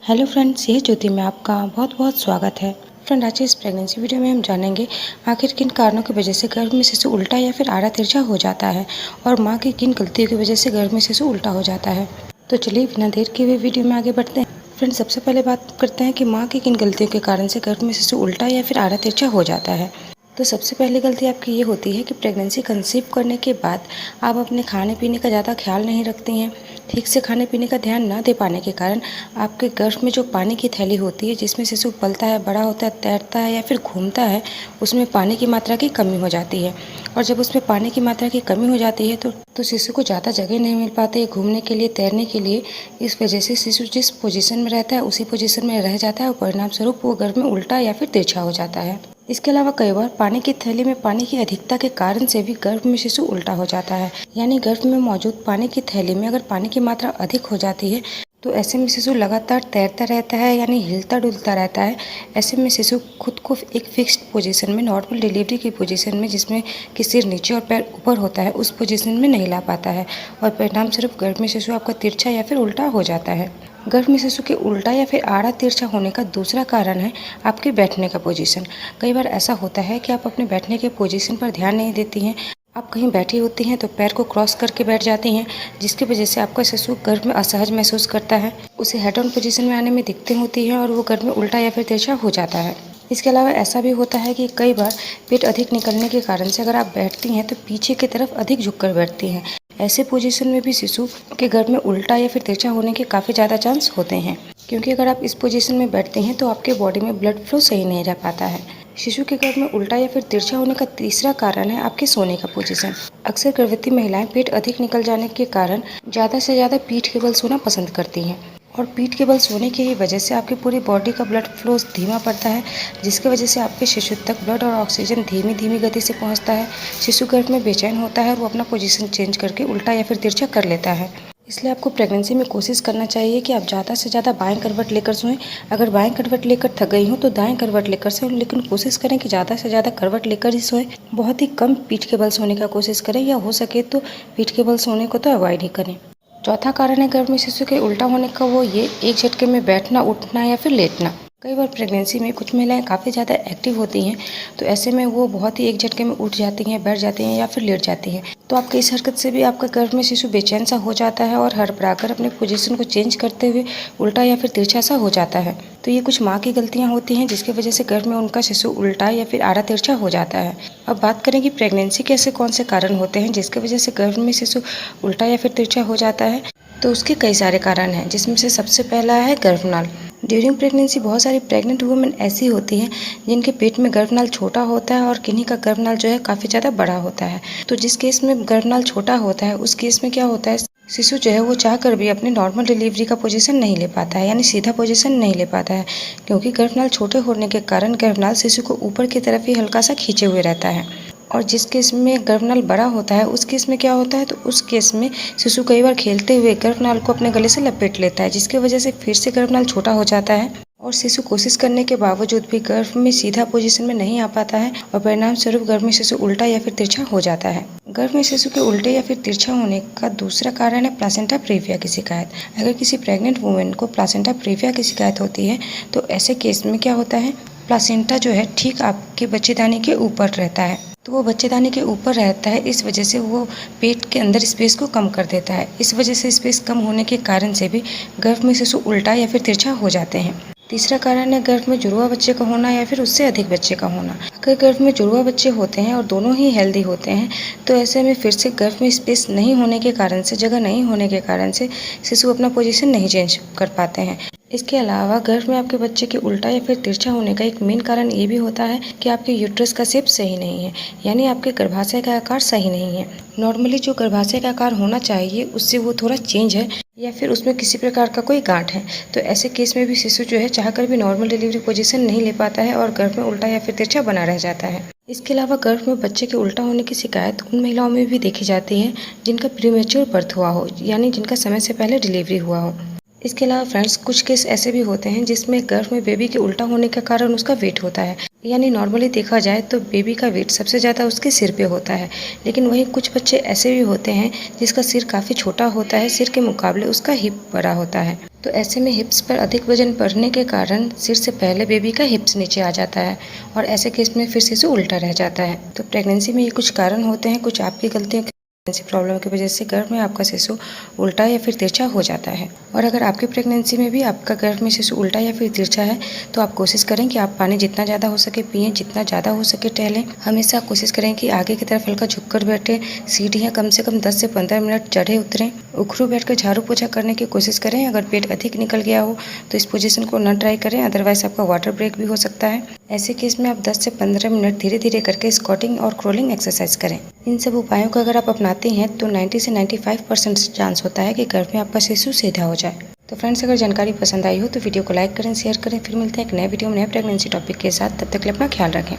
Hello friends, ये ज्योति में आपका बहुत बहुत स्वागत है। फ्रेंड, आज इस प्रेगनेंसी वीडियो में हम जानेंगे आखिर किन कारणों की वजह से गर्भ में शिशु उल्टा या फिर आड़ा तिरछा हो जाता है और माँ की किन गलतियों की वजह से गर्भ में शिशु उल्टा हो जाता है। तो चलिए बिना देर किए हुए वीडियो में आगे बढ़ते हैं। फ्रेंड, सबसे पहले बात करते हैं कि माँ की किन गलतियों के कारण से गर्भ में शिशु उल्टा या फिर आड़ा तिरछा हो जाता है। तो सबसे पहली गलती आपकी ये होती है कि प्रेगनेंसी कंसीव करने के बाद आप अपने खाने पीने का ज़्यादा ख्याल नहीं रखती हैं। ठीक से खाने पीने का ध्यान न दे पाने के कारण आपके गर्भ में जो पानी की थैली होती है, जिसमें शिशु पलता है, बड़ा होता है, तैरता है या फिर घूमता है, उसमें पानी की मात्रा की कमी हो जाती है। और जब उसमें पानी की मात्रा की कमी हो जाती है तो शिशु को ज़्यादा जगह नहीं मिल पाती है घूमने के लिए, तैरने के लिए। इस वजह से शिशु जिस पोजीशन में रहता है उसी पोजीशन में रह जाता है और परिणाम स्वरूप वो गर्भ में उल्टा या फिर तिरछा हो जाता है। इसके अलावा कई बार पानी की थैली में पानी की अधिकता के कारण से भी गर्भ में शिशु उल्टा हो जाता है। यानी गर्भ में मौजूद पानी की थैली में अगर पानी की मात्रा अधिक हो जाती है तो ऐसे में शिशु लगातार तैरता रहता है, यानी हिलता डुलता रहता है। ऐसे में शिशु खुद को एक फिक्स्ड पोजीशन में, नॉर्मल डिलीवरी की पोजीशन में, जिसमें कि सिर नीचे और पैर ऊपर होता है, उस पोजीशन में नहीं ला पाता है और परिणाम स्वरूप गर्भ में शिशु आपका तिरछा या फिर उल्टा हो जाता है। गर्भ में शिशु के उल्टा या फिर आड़ा तिरछा होने का दूसरा कारण है आपके बैठने का पोजीशन। कई बार ऐसा होता है कि आप अपने बैठने के पोजीशन पर ध्यान नहीं देती हैं। आप कहीं बैठी होती हैं तो पैर को क्रॉस करके बैठ जाती हैं, जिसकी वजह से आपका शिशु गर्भ में असहज महसूस करता है, उसे हेड ऑन पोजीशन में आने में दिक्कतें होती हैं और वो गर्भ में उल्टा या फिर तिरछा हो जाता है। इसके अलावा ऐसा भी होता है कि कई बार पेट अधिक निकलने के कारण से अगर आप बैठती हैं तो पीछे की तरफ अधिक झुककर बैठती हैं। ऐसे पोजीशन में भी शिशु के गर्भ में उल्टा या फिर तिरछा होने के काफ़ी ज़्यादा चांस होते हैं, क्योंकि अगर आप इस पोजीशन में बैठते हैं तो आपके बॉडी में ब्लड फ्लो सही नहीं रह पाता है। शिशु के गर्भ में उल्टा या फिर तिरछा होने का तीसरा कारण है आपके सोने का पोजीशन। अक्सर गर्भवती महिलाएं पेट अधिक निकल जाने के कारण ज़्यादा से ज़्यादा पीठ के बल सोना पसंद करती हैं और पीठ के बल सोने की ही वजह से आपकी पूरी बॉडी का ब्लड फ्लो धीमा पड़ता है, जिसकी वजह से आपके शिशु तक ब्लड और ऑक्सीजन धीमी धीमी गति से पहुंचता है। शिशु गर्भ में बेचैन होता है और वो अपना पोजीशन चेंज करके उल्टा या फिर तिरछा कर लेता है। इसलिए आपको प्रेगनेंसी में कोशिश करना चाहिए कि आप ज़्यादा से ज़्यादा बाएं करवट लेकर सोएं। अगर बाएं करवट लेकर थक गई हो तो दाएं करवट लेकर सोएं, लेकिन कोशिश करें कि ज़्यादा से ज़्यादा करवट लेकर ही सोएं। बहुत ही कम पीठ के बल सोने का कोशिश करें, या हो सके तो पीठ के बल सोने को तो अवॉइड ही करें। चौथा कारण है गर्भ में शिशु के उल्टा होने का, वो ये एक झटके में बैठना, उठना या फिर लेटना। कई बार प्रेगनेंसी में कुछ महिलाएं काफ़ी ज़्यादा एक्टिव होती हैं, तो ऐसे में वो बहुत ही एक झटके में उठ जाती हैं, बैठ जाती हैं या फिर लेट जाती हैं। तो आपकी इस हरकत से भी आपका गर्भ में शिशु बेचैन सा हो जाता है और हड़बड़ाकर अपने पोजीशन को चेंज करते हुए उल्टा या फिर तिरछा सा हो जाता है। तो ये कुछ माँ की गलतियाँ होती हैं जिसकी वजह से गर्भ में उनका शिशु उल्टा या फिर आड़ा तिरछा हो जाता है। अब बात करें कि प्रेगनेंसी के ऐसे कौन से कारण होते हैं जिसकी वजह से गर्भ में शिशु उल्टा या फिर तिरछा हो जाता है। तो उसके कई सारे कारण हैं, जिसमें से सबसे पहला है गर्भनाल। ड्यूरिंग प्रेगनेंसी बहुत सारी प्रेग्नेंट वुमेन ऐसी होती हैं जिनके पेट में गर्भनाल छोटा होता है और किन्हीं का गर्भनाल जो है काफ़ी ज़्यादा बड़ा होता है। तो जिस केस में गर्भनाल छोटा होता है उस केस में क्या होता है, शिशु जो है वो चाहकर भी अपने नॉर्मल डिलीवरी का पोजीशन नहीं ले पाता है, यानी सीधा पोजीशन नहीं ले पाता है, क्योंकि गर्भनाल छोटे होने के कारण गर्भनाल शिशु को ऊपर की तरफ ही हल्का सा खींचे हुए रहता है। और जिस केस में गर्भनाल बड़ा होता है उस केस में क्या होता है, तो उस केस में शिशु कई बार खेलते हुए गर्भनाल को अपने गले से लपेट लेता है, जिसकी वजह से फिर से गर्भनाल छोटा हो जाता है और शिशु कोशिश करने के बावजूद भी गर्भ में सीधा पोजीशन में नहीं आ पाता है और परिणाम स्वरूप गर्भ में शिशु उल्टा या फिर तिरछा हो जाता है। गर्भ में शिशु के उल्टे या फिर तिरछा होने का दूसरा कारण है प्लासेंटा प्रीविया की शिकायत। अगर किसी प्रेग्नेंट वुमेन को प्लासेंटा प्रीविया की शिकायत होती है तो ऐसे केस में क्या होता है, प्लासेंटा जो है ठीक आपके बच्चेदानी के ऊपर रहता है, तो वो बच्चेदानी के ऊपर रहता है, इस वजह से वो पेट के अंदर स्पेस को कम कर देता है। इस वजह से स्पेस कम होने के कारण से भी गर्भ में शिशु उल्टा या फिर तिरछा हो जाते हैं। तीसरा कारण है गर्भ में जुड़वा बच्चे का होना या फिर उससे अधिक बच्चे का होना। अगर गर्भ में जुड़वा बच्चे होते हैं और दोनों ही हेल्दी होते हैं तो ऐसे में फिर से गर्भ में स्पेस नहीं होने के कारण से, जगह नहीं होने के कारण से शिशु अपना पोजीशन नहीं चेंज कर पाते हैं। इसके अलावा गर्भ में आपके बच्चे के उल्टा या फिर तिरछा होने का एक मेन कारण ये भी होता है कि आपके यूट्रस का शेप सही नहीं है, यानी आपके गर्भाशय का आकार सही नहीं है। नॉर्मली जो गर्भाशय का आकार होना चाहिए उससे वो थोड़ा चेंज है या फिर उसमें किसी प्रकार का कोई गांठ है, तो ऐसे केस में भी शिशु जो है चाहकर भी नॉर्मल डिलीवरी पोजीशन नहीं ले पाता है और गर्भ में उल्टा या फिर तिरछा बना रह जाता है। इसके अलावा गर्भ में बच्चे के उल्टा होने की शिकायत उन महिलाओं में भी देखी जाती है जिनका प्रीमेच्योर बर्थ हुआ हो, यानी जिनका समय से पहले डिलीवरी हुआ हो। इसके अलावा फ्रेंड्स, कुछ केस ऐसे भी होते हैं जिसमें गर्भ में बेबी के उल्टा होने के कारण उसका वेट होता है, यानी नॉर्मली देखा जाए तो बेबी का वेट सबसे ज़्यादा उसके सिर पे होता है, लेकिन वहीं कुछ बच्चे ऐसे भी होते हैं जिसका सिर काफ़ी छोटा होता है, सिर के मुकाबले उसका हिप बड़ा होता है। तो ऐसे में हिप्स पर अधिक वजन बढ़ने के कारण सिर से पहले बेबी का हिप्स नीचे आ जाता है और ऐसे केस में फिर शिशु उल्टा रह जाता है। तो प्रेगनेंसी में ये कुछ कारण होते हैं, कुछ आपकी गलतियों प्रॉब्लम की वजह से गर्भ में आपका शिशु उल्टा या फिर तिरछा हो जाता है। और अगर आपकी प्रेगनेंसी में भी आपका गर्भ में शिशु उल्टा या फिर तिरछा है तो आप कोशिश करें कि आप पानी जितना ज़्यादा हो सके पिएं, जितना ज़्यादा हो सके टहलें। हमेशा कोशिश करें कि आगे की तरफ हल्का झुककर बैठें, सीढ़ियाँ कम से कम 10 से 15 मिनट चढ़े उतरें, उखड़ू बैठकर झाड़ू पोछा करने की कोशिश करें। अगर पेट अधिक निकल गया हो तो इस पोजीशन को न ट्राई करें, अदरवाइज आपका वाटर ब्रेक भी हो सकता है। ऐसे केस में आप 10 से 15 मिनट धीरे धीरे करके स्क्वाटिंग और क्रोलिंग एक्सरसाइज करें। इन सब उपायों को अगर आप अपनाते हैं तो 90 से 95% चांस होता है कि गर्भ में आपका शिशु सीधा हो जाए। तो फ्रेंड्स, अगर जानकारी पसंद आई हो तो वीडियो को लाइक करें, शेयर करें। फिर मिलते हैं एक नए वीडियो में नए प्रेगनेंसी टॉपिक के साथ। तब तक के लिए अपना ख्याल रखें।